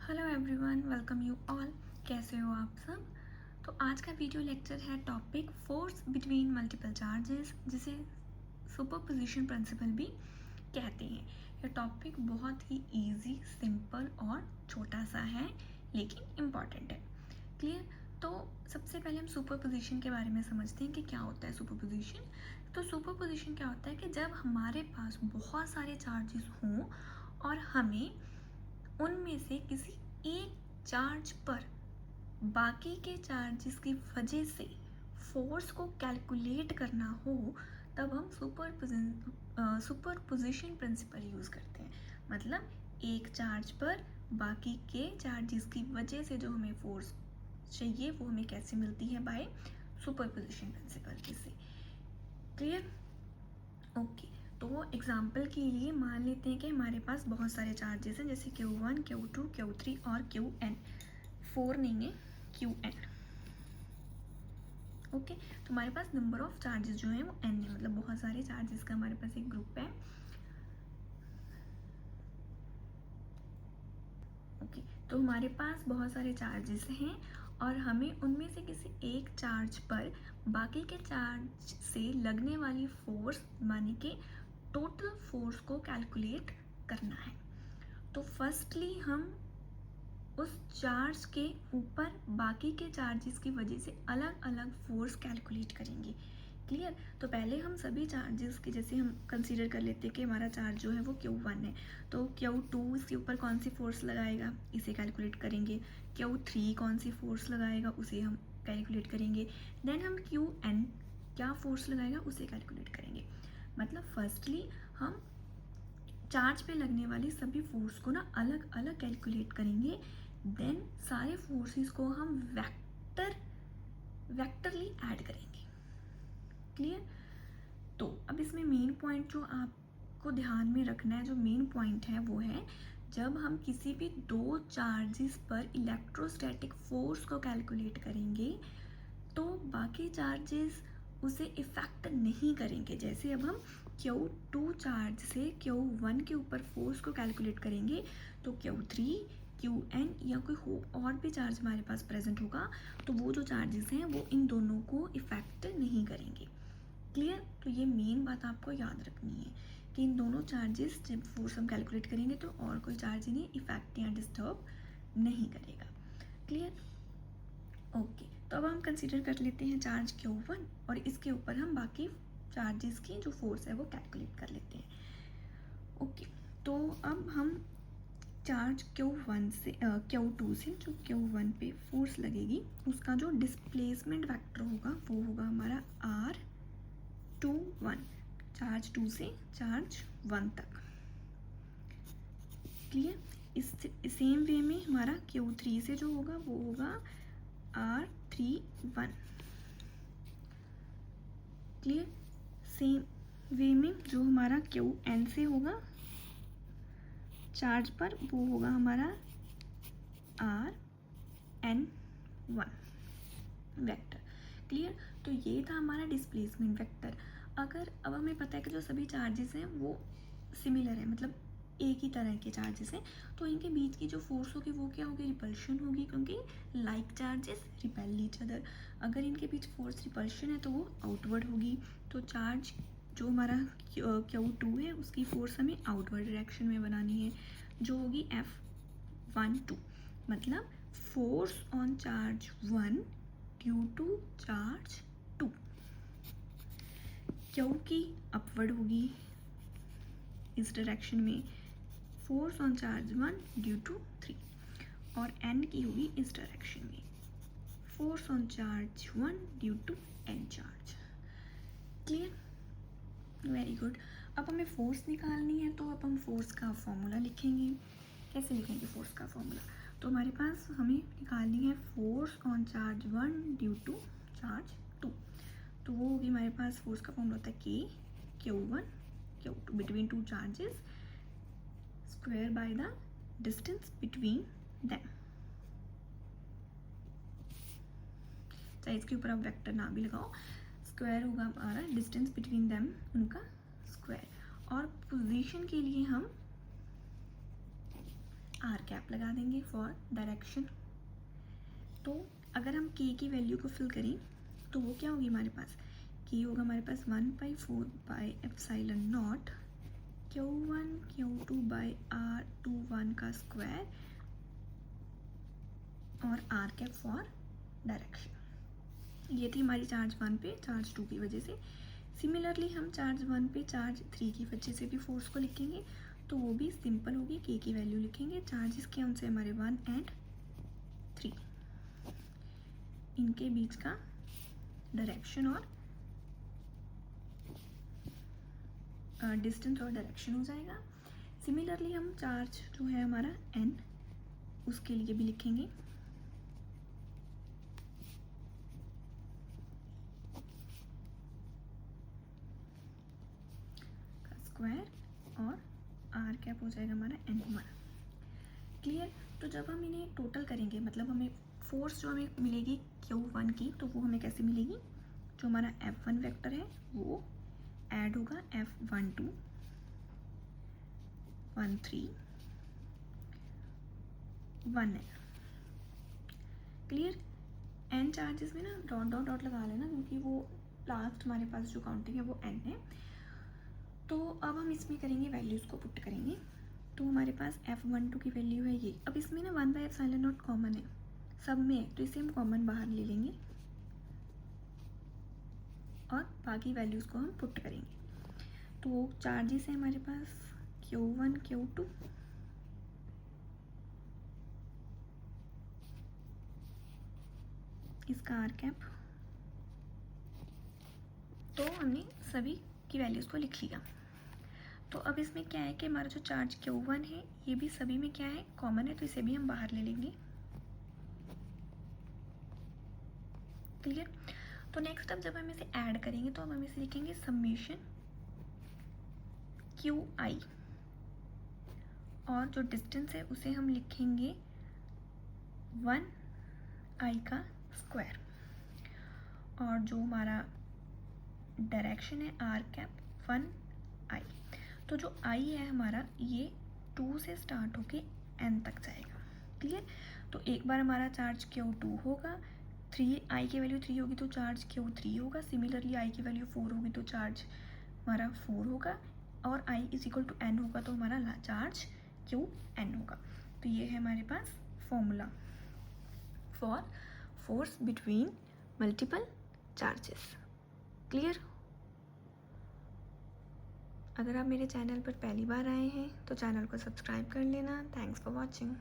Hello everyone, welcome you all. कैसे हो आप सब? तो आज का वीडियो लेक्चर है topic force between multiple charges, जिसे सुपरपोजिशन प्रिंसिपल भी कहते हैं। यह टॉपिक बहुत ही इजी, सिंपल और छोटा सा है, लेकिन इम्पॉर्टेंट है। क्लियर? तो सबसे पहले हम सुपरपोजिशन के बारे में समझते हैं कि क्या होता है सुपरपोजिशन। तो सुपरपोजिशन क्या होता है कि जब हमारे पास बहुत सारे चार्जेस हों और हमें उनमें से किसी एक चार्ज पर बाकी के चार्जेस की वजह से फोर्स को कैलकुलेट करना हो, तब हम सुपरपोजिशन प्रिंसिपल यूज़ करते हैं। मतलब एक चार्ज पर बाकी के चार्जेस की वजह से जो हमें फोर्स चाहिए वो हमें कैसे मिलती है? बाय सुपरपोजिशन प्रिंसिपल के से। क्लियर? ओके। तो एग्जाम्पल के लिए मान लेते हैं कि हमारे पास बहुत सारे चार्जेस हैं, जैसे Q1, Q2, Q3 और Qn। 4 नहीं है, Qn। ओके। तो हमारे पास नंबर ऑफ चार्जेस जो हैं वो n है, मतलब बहुत सारे चार्जेस का हमारे पास एक ग्रुप है। ओके। तो हमारे पास बहुत सारे चार्जेस हैं और हमें उनमें से किसी एक चार्ज पर बाकी के चार्ज से लगने वाली फोर्स, माने कि टोटल फोर्स को कैलकुलेट करना है। तो फर्स्टली हम उस चार्ज के ऊपर बाकी के चार्जेस की वजह से अलग अलग फोर्स कैलकुलेट करेंगे। क्लियर? तो पहले हम सभी चार्जेस के, जैसे हम कंसीडर कर लेते हैं कि हमारा चार्ज जो है वो Q1 है, तो Q2 इसके ऊपर कौन सी फोर्स लगाएगा, इसे कैलकुलेट करेंगे। Q3 कौन सी फोर्स लगाएगा, उसे हम कैलकुलेट करेंगे। देन हम Qn क्या फोर्स लगाएगा, उसे कैलकुलेट करेंगे। मतलब फर्स्टली हम चार्ज पे लगने वाली सभी फोर्स को ना अलग अलग कैलकुलेट करेंगे। देन सारे फोर्सेस को हम वेक्टरली ऐड करेंगे। क्लियर? तो अब इसमें मेन पॉइंट जो आपको ध्यान में रखना है, जो मेन पॉइंट है वो है, जब हम किसी भी दो चार्जेस पर इलेक्ट्रोस्टैटिक फोर्स को कैलकुलेट करेंगे तो बाकी चार्जेस उसे इफेक्ट नहीं करेंगे। जैसे अब हम Q2 चार्ज से Q1 के ऊपर फोर्स को कैलकुलेट करेंगे तो Q3, Qn या कोई और भी चार्ज हमारे पास प्रेजेंट होगा, तो वो जो चार्जेस हैं वो इन दोनों को इफेक्ट नहीं करेंगे। क्लियर? तो ये मेन बात आपको याद रखनी है कि इन दोनों चार्जेस जब फोर्स हम कैलकुलेट करेंगे तो और कोई चार्ज इन्हें इफेक्ट या डिस्टर्ब नहीं करेगा। क्लियर? ओके। तो अब हम कंसीडर कर लेते हैं चार्ज Q1 और इसके ऊपर हम बाकी चार्जेस की जो फोर्स है वो कैलकुलेट कर लेते हैं। ओके। तो अब हम चार्ज Q1 से Q2 से जो Q1 पे फोर्स लगेगी उसका जो डिस्प्लेसमेंट वेक्टर होगा वो होगा हमारा R21, चार्ज 2 से चार्ज 1 तक। क्लियर? इस सेम वे में हमारा Q3 से जो होगा वो होगा R31। क्लियर? सेम वे में जो हमारा Qn से होगा चार्ज पर वो होगा हमारा Rn1 वेक्टर। क्लियर? तो ये था हमारा डिस्प्लेसमेंट वेक्टर। अगर अब हमें पता है कि जो सभी चार्जेस हैं वो सिमिलर है, मतलब एक ही तरह के चार्जेस हैं, तो इनके बीच की जो फोर्स होगी वो क्या होगी? रिपल्शन होगी, क्योंकि like charges repel each other. अगर इनके बीच फोर्स रिपल्शन है तो वो आउटवर्ड होगी। तो चार्ज जो हमारा Q2 है उसकी फोर्स हमें आउटवर्ड डायरेक्शन में बनानी है, जो होगी F12। मतलब force on charge 1 due to charge 2। Q की अपवर्ड होगी इस डायरेक्शन में, force on charge 1 due to 3, और N की होगी इस डायरेक्शन में, force on charge 1 due to N charge. Clear? Very good. अब हमें फोर्स निकालनी है, तो अब हम फोर्स का फॉर्मूला लिखेंगे। कैसे लिखेंगे फोर्स का फॉर्मूला? तो हमारे पास हमें निकालनी है force on charge 1 due to charge 2। तो वो होगी हमारे पास, फोर्स का फॉर्मूला होता है K, Q1, Q2 between two charges square by the distance between them. चाहे इसके ऊपर आप वेक्टर ना भी लगाओ, स्क्वायर होगा हमारा डिस्टेंस बिटवीन देम, उनका स्क्वायर। और पोजीशन के लिए हम आर कैप लगा देंगे फॉर डायरेक्शन। तो अगर हम के की वैल्यू को फिल करें तो वो क्या होगी हमारे पास, के होगा हमारे पास 1/4 Q1 Q2 बाई R21 का स्क्वायर और आर कैप फॉर डायरेक्शन। ये थी हमारी चार्ज 1 पे चार्ज 2 की वजह से। सिमिलरली हम चार्ज 1 पे चार्ज 3 की वजह से भी फोर्स को लिखेंगे, तो वो भी सिंपल होगी, के की वैल्यू लिखेंगे। चार्जेस के उनसे हमारे 1 एंड 3, इनके बीच का डायरेक्शन और डिस्टेंस और डायरेक्शन हो जाएगा। सिमिलरली हम चार्ज जो है हमारा n, उसके लिए भी लिखेंगे स्क्वायर और आर कैप हो जाएगा हमारा n हमारा। क्लियर। तो जब हम इन्हें टोटल करेंगे, मतलब हमें फोर्स जो हमें मिलेगी Q1 की, तो वो हमें कैसे मिलेगी, जो हमारा F1 वेक्टर है वो ऐड होगा F12 13 1 है। क्लियर। n चार्जेस में ना डॉट डॉट डॉट लगा लेना, क्योंकि वो लास्ट हमारे पास जो काउंटिंग है वो n है। तो अब हम इसमें करेंगे वैल्यूज़ को पुट करेंगे। तो हमारे पास F12 की वैल्यू है ये। अब इसमें ना 1/ε0 कॉमन है, सब में है, तो इसे हम कॉमन बाहर ले लेंगे और बाकी वैल्यूज़ को हम पुट करेंगे। तो चार्जेस है हमारे पास Q1 Q2 इसका आर कैप। तो हमने सभी की वैल्यूज़ को लिख लिया। तो अब इसमें क्या है कि हमारा जो चार्ज Q1 है ये भी सभी में क्या है, कॉमन है, तो इसे भी हम बाहर ले लेंगे। क्लियर। तो नेक्स्ट अब जब हम इसे ऐड करेंगे तो अब हम इसे लिखेंगे समेशन QI, और जो डिस्टेंस है उसे हम लिखेंगे 1I का स्क्वायर, और जो हमारा डायरेक्शन है आर कैप 1I। तो जो I है हमारा ये 2 से स्टार्ट होके n तक जाएगा। क्लियर। तो एक बार हमारा चार्ज Q2 होगा, 3I की वैल्यू 3 होगी तो चार्ज Q3 होगा। सिमिलरली I की वैल्यू 4 होगी तो चार्ज हमारा 4 होगा, और I is equal to n होगा तो हमारा चार्ज Qn होगा। तो ये है हमारे पास formula for force between multiple charges. Clear. अगर आप मेरे चैनल पर पहली बार आए हैं तो चैनल को सब्सक्राइब कर लेना। Thanks for watching.